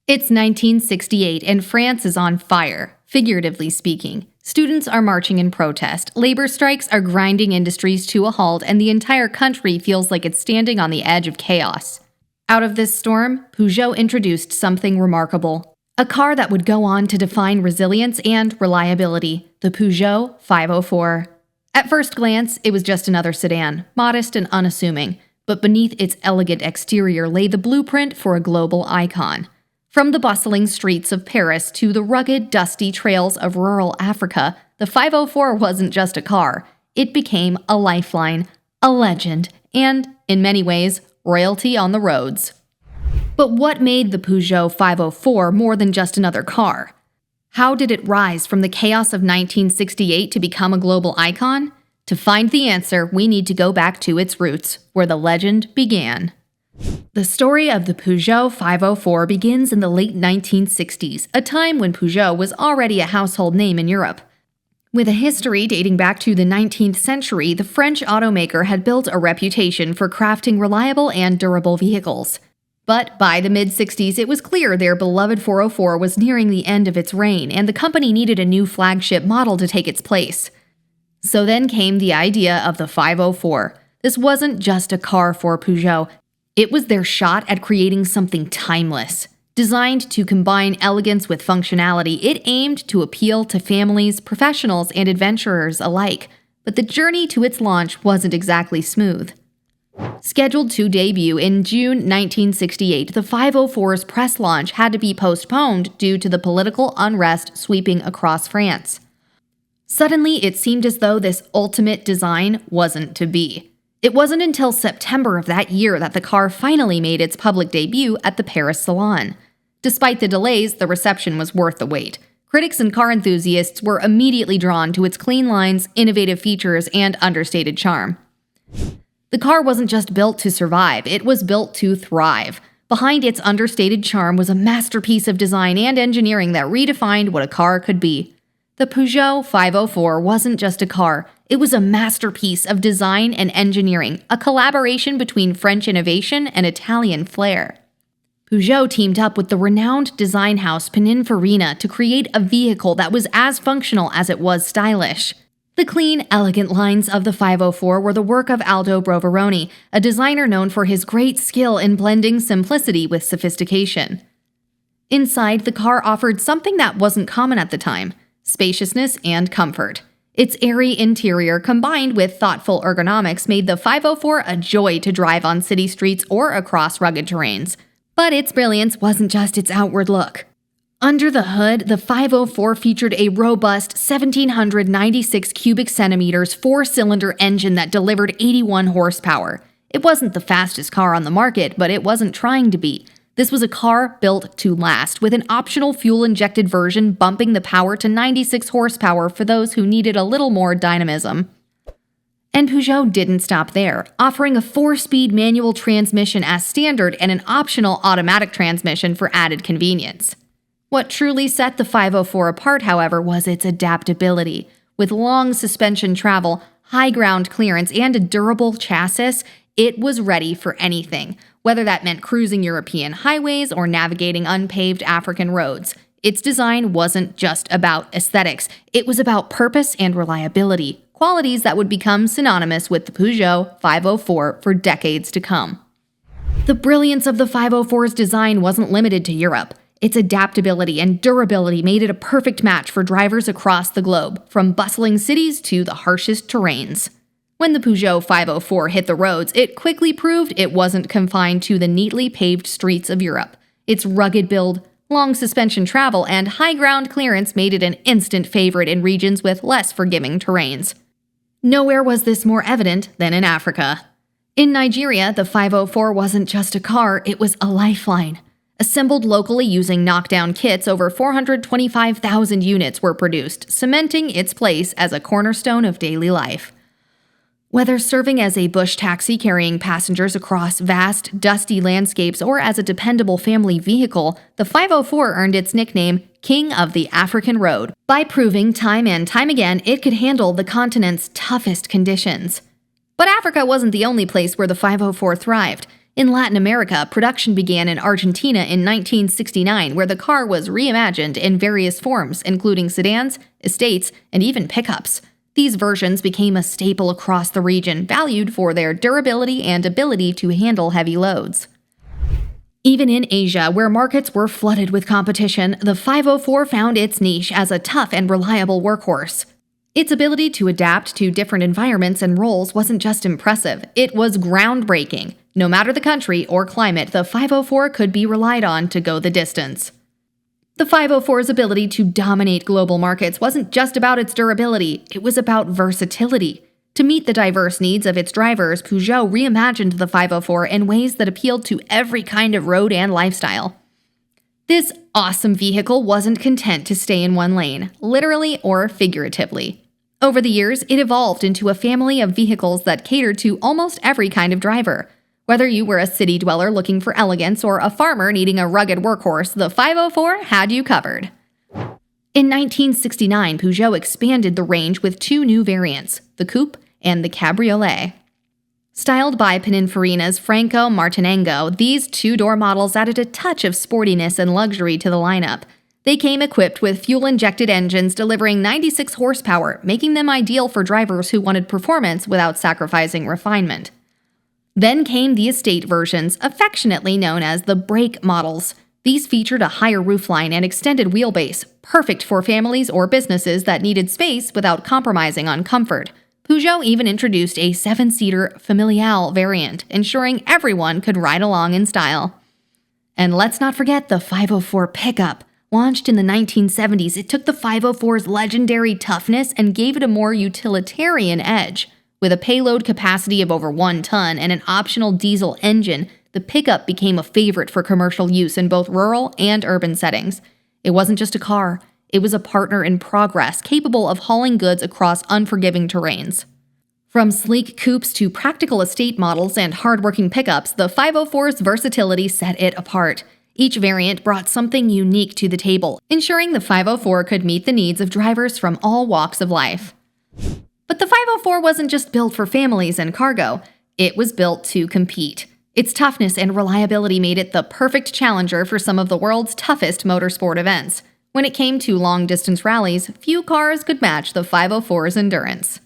It's 1968 and France is on fire, figuratively speaking. Students are marching in protest, labor strikes are grinding industries to a halt, and the entire country feels like it's standing on the edge of chaos. Out of this storm, Peugeot introduced something remarkable. A car that would go on to define resilience and reliability, the Peugeot 504. At first glance, it was just another sedan, modest and unassuming, but beneath its elegant exterior lay the blueprint for a global icon. From the bustling streets of Paris to the rugged, dusty trails of rural Africa, the 504 wasn't just a car. It became a lifeline, a legend, and, in many ways, royalty on the roads. But what made the Peugeot 504 more than just another car? How did it rise from the chaos of 1968 to become a global icon? To find the answer, we need to go back to its roots, where the legend began. The story of the Peugeot 504 begins in the late 1960s, a time when Peugeot was already a household name in Europe. With a history dating back to the 19th century, the French automaker had built a reputation for crafting reliable and durable vehicles. But by the mid-60s, it was clear their beloved 404 was nearing the end of its reign, and the company needed a new flagship model to take its place. So then came the idea of the 504. This wasn't just a car for Peugeot. It was their shot at creating something timeless. Designed to combine elegance with functionality, it aimed to appeal to families, professionals, and adventurers alike. But the journey to its launch wasn't exactly smooth. Scheduled to debut in June 1968, the 504's press launch had to be postponed due to the political unrest sweeping across France. Suddenly, it seemed as though this ultimate design wasn't to be. It wasn't until September of that year that the car finally made its public debut at the Paris Salon. Despite the delays, the reception was worth the wait. Critics and car enthusiasts were immediately drawn to its clean lines, innovative features, and understated charm. The car wasn't just built to survive, it was built to thrive. Behind its understated charm was a masterpiece of design and engineering that redefined what a car could be. The Peugeot 504 wasn't just a car, it was a masterpiece of design and engineering, a collaboration between French innovation and Italian flair. Peugeot teamed up with the renowned design house Pininfarina to create a vehicle that was as functional as it was stylish. The clean, elegant lines of the 504 were the work of Aldo Broveroni, a designer known for his great skill in blending simplicity with sophistication. Inside, the car offered something that wasn't common at the time: spaciousness and comfort. Its airy interior combined with thoughtful ergonomics made the 504 a joy to drive on city streets or across rugged terrains. But its brilliance wasn't just its outward look. Under the hood, the 504 featured a robust 1,796 cubic centimeters four-cylinder engine that delivered 81 horsepower. It wasn't the fastest car on the market, but it wasn't trying to be. This was a car built to last, with an optional fuel-injected version bumping the power to 96 horsepower for those who needed a little more dynamism. And Peugeot didn't stop there, offering a 4-speed manual transmission as standard and an optional automatic transmission for added convenience. What truly set the 504 apart, however, was its adaptability. With long suspension travel, high ground clearance, and a durable chassis, it was ready for anything, whether that meant cruising European highways or navigating unpaved African roads. Its design wasn't just about aesthetics, it was about purpose and reliability, qualities that would become synonymous with the Peugeot 504 for decades to come. The brilliance of the 504's design wasn't limited to Europe. Its adaptability and durability made it a perfect match for drivers across the globe, from bustling cities to the harshest terrains. When the Peugeot 504 hit the roads, it quickly proved it wasn't confined to the neatly paved streets of Europe. Its rugged build, long suspension travel, and high ground clearance made it an instant favorite in regions with less forgiving terrains. Nowhere was this more evident than in Africa. In Nigeria, the 504 wasn't just a car, it was a lifeline. Assembled locally using knockdown kits, over 425,000 units were produced, cementing its place as a cornerstone of daily life. Whether serving as a bush taxi carrying passengers across vast, dusty landscapes or as a dependable family vehicle, the 504 earned its nickname King of the African Road by proving time and time again it could handle the continent's toughest conditions. But Africa wasn't the only place where the 504 thrived. In Latin America, production began in Argentina in 1969, where the car was reimagined in various forms, including sedans, estates, and even pickups. These versions became a staple across the region, valued for their durability and ability to handle heavy loads. Even in Asia, where markets were flooded with competition, the 504 found its niche as a tough and reliable workhorse. Its ability to adapt to different environments and roles wasn't just impressive, it was groundbreaking. No matter the country or climate, the 504 could be relied on to go the distance. The 504's ability to dominate global markets wasn't just about its durability, it was about versatility. To meet the diverse needs of its drivers, Peugeot reimagined the 504 in ways that appealed to every kind of road and lifestyle. This awesome vehicle wasn't content to stay in one lane, literally or figuratively. Over the years, it evolved into a family of vehicles that catered to almost every kind of driver. Whether you were a city dweller looking for elegance or a farmer needing a rugged workhorse, the 504 had you covered. In 1969, Peugeot expanded the range with two new variants, the coupe and the cabriolet. Styled by Pininfarina's Franco Martinengo, these two-door models added a touch of sportiness and luxury to the lineup. They came equipped with fuel-injected engines delivering 96 horsepower, making them ideal for drivers who wanted performance without sacrificing refinement. Then came the estate versions, affectionately known as the brake models. These featured a higher roofline and extended wheelbase, perfect for families or businesses that needed space without compromising on comfort. Peugeot even introduced a 7-seater Familiale variant, ensuring everyone could ride along in style. And let's not forget the 504 pickup. Launched in the 1970s, it took the 504's legendary toughness and gave it a more utilitarian edge. With a payload capacity of over 1 ton and an optional diesel engine, the pickup became a favorite for commercial use in both rural and urban settings. It wasn't just a car, it was a partner in progress, capable of hauling goods across unforgiving terrains. From sleek coupes to practical estate models and hardworking pickups, the 504's versatility set it apart. Each variant brought something unique to the table, ensuring the 504 could meet the needs of drivers from all walks of life. But the 504 wasn't just built for families and cargo, it was built to compete. Its toughness and reliability made it the perfect challenger for some of the world's toughest motorsport events. When it came to long-distance rallies, few cars could match the 504's endurance.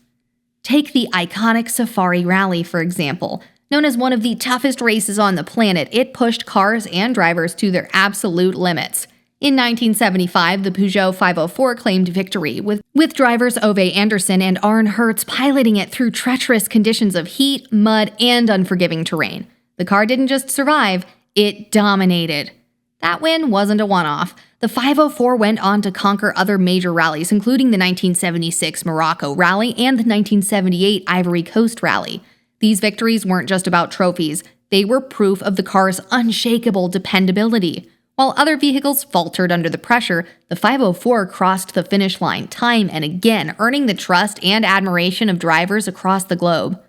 Take the iconic Safari Rally, for example. Known as one of the toughest races on the planet, it pushed cars and drivers to their absolute limits. In 1975, the Peugeot 504 claimed victory, with drivers Ove Anderson and Arne Hertz piloting it through treacherous conditions of heat, mud, and unforgiving terrain. The car didn't just survive, it dominated. That win wasn't a one-off. The 504 went on to conquer other major rallies, including the 1976 Morocco Rally and the 1978 Ivory Coast Rally. These victories weren't just about trophies, they were proof of the car's unshakable dependability. While other vehicles faltered under the pressure, the 504 crossed the finish line time and again, earning the trust and admiration of drivers across the globe.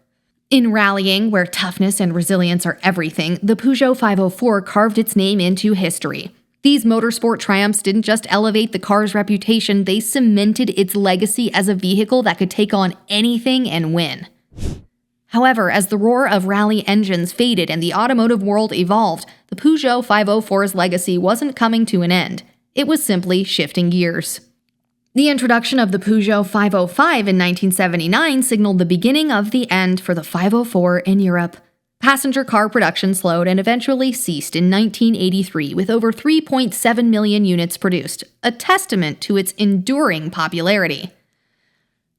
In rallying, where toughness and resilience are everything, the Peugeot 504 carved its name into history. These motorsport triumphs didn't just elevate the car's reputation, they cemented its legacy as a vehicle that could take on anything and win. However, as the roar of rally engines faded and the automotive world evolved, the Peugeot 504's legacy wasn't coming to an end. It was simply shifting gears. The introduction of the Peugeot 505 in 1979 signaled the beginning of the end for the 504 in Europe. Passenger car production slowed and eventually ceased in 1983 with over 3.7 million units produced, a testament to its enduring popularity.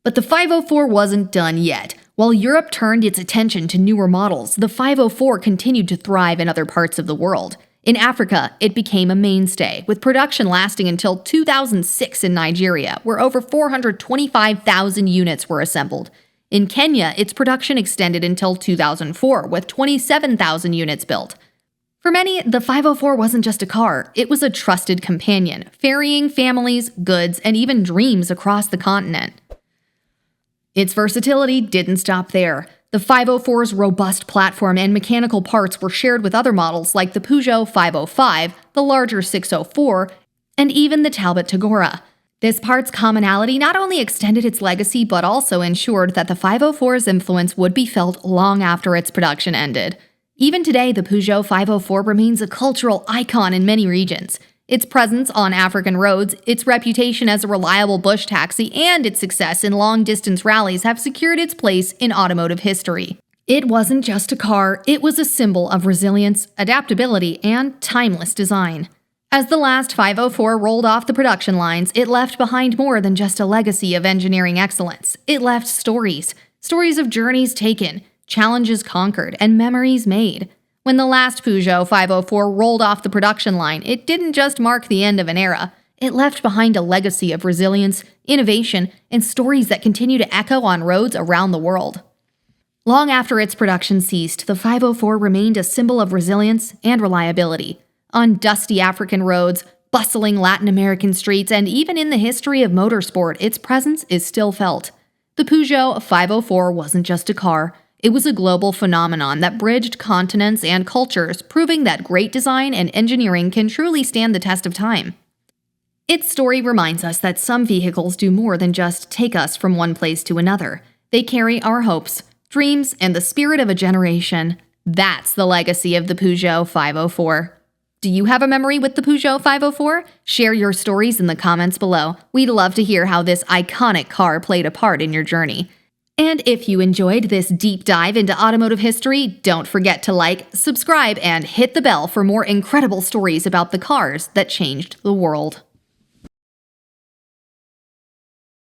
But the 504 wasn't done yet. While Europe turned its attention to newer models, the 504 continued to thrive in other parts of the world. In Africa, it became a mainstay, with production lasting until 2006 in Nigeria, where over 425,000 units were assembled. In Kenya, its production extended until 2004, with 27,000 units built. For many, the 504 wasn't just a car, it was a trusted companion, ferrying families, goods, and even dreams across the continent. Its versatility didn't stop there. The 504's robust platform and mechanical parts were shared with other models like the Peugeot 505, the larger 604, and even the Talbot Tagora. This parts commonality not only extended its legacy but also ensured that the 504's influence would be felt long after its production ended. Even today, the Peugeot 504 remains a cultural icon in many regions. Its presence on African roads, its reputation as a reliable bush taxi, and its success in long-distance rallies have secured its place in automotive history. It wasn't just a car, it was a symbol of resilience, adaptability, and timeless design. As the last 504 rolled off the production lines, it left behind more than just a legacy of engineering excellence. It left stories of journeys taken, challenges conquered, and memories made. When the last Peugeot 504 rolled off the production line, it didn't just mark the end of an era. It left behind a legacy of resilience, innovation, and stories that continue to echo on roads around the world. Long after its production ceased, the 504 remained a symbol of resilience and reliability. On dusty African roads, bustling Latin American streets, and even in the history of motorsport, its presence is still felt. The Peugeot 504 wasn't just a car. It was a global phenomenon that bridged continents and cultures, proving that great design and engineering can truly stand the test of time. Its story reminds us that some vehicles do more than just take us from one place to another. They carry our hopes, dreams, and the spirit of a generation. That's the legacy of the Peugeot 504. Do you have a memory with the Peugeot 504? Share your stories in the comments below. We'd love to hear how this iconic car played a part in your journey. And if you enjoyed this deep dive into automotive history, don't forget to like, subscribe, and hit the bell for more incredible stories about the cars that changed the world.